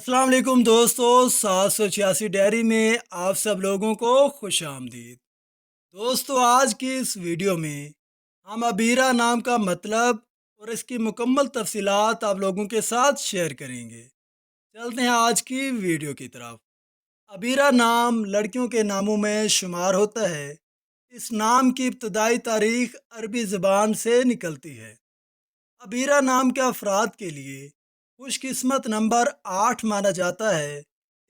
अस्सलाम वालेकुम दोस्तों, 786 डायरी में आप सब लोगों को खुश आमदीद। दोस्तों, आज की इस वीडियो में हम अबीरा नाम का मतलब और इसकी मुकम्मल तफसीलात आप लोगों के साथ शेयर करेंगे। चलते हैं आज की वीडियो की तरफ। अबीरा नाम लड़कियों के नामों में शुमार होता है। इस नाम की इब्तदाई तारीख अरबी ज़बान से निकलती है। अबीरा नाम के अफराद के लिए खुशकिस्मत नंबर 8 माना जाता है।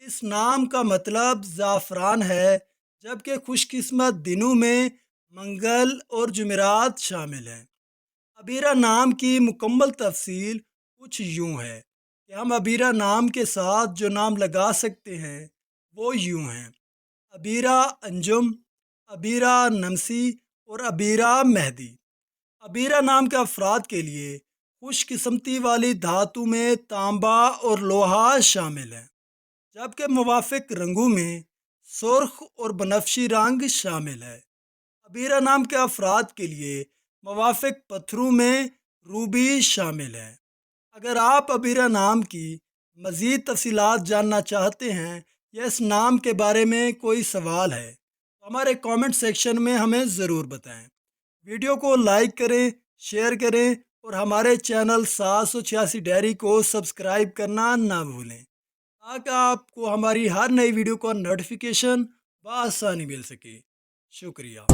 इस नाम का मतलब ज़ाफ़रान है, जबकि खुशकिस्मत दिनों में मंगल और जुमेरात शामिल हैं। अबीरा नाम की मुकम्मल तफसील कुछ यूँ है कि हम अबीरा नाम के साथ जो नाम लगा सकते हैं वो यूँ हैं: अबीरा अंजुम, अबीरा नमसी और अबीरा मेहदी। अबीरा नाम के अफराद के लिए खुशकिस्मती वाली धातु में तांबा और लोहा शामिल है, जबकि मुवाफिक रंगों में सुर्ख और बनफशी रंग शामिल है। अबीरा नाम के अफराद के लिए मुवाफिक पत्थरों में रूबी शामिल है। अगर आप अबीरा नाम की मज़ीद तफसीलात जानना चाहते हैं या इस नाम के बारे में कोई सवाल है तो हमारे कमेंट सेक्शन में हमें ज़रूर बताएं। वीडियो को लाइक करें, शेयर करें और हमारे चैनल 786 डायरी को सब्सक्राइब करना ना भूलें, ताकि आपको हमारी हर नई वीडियो का नोटिफिकेशन बआसानी मिल सके। शुक्रिया।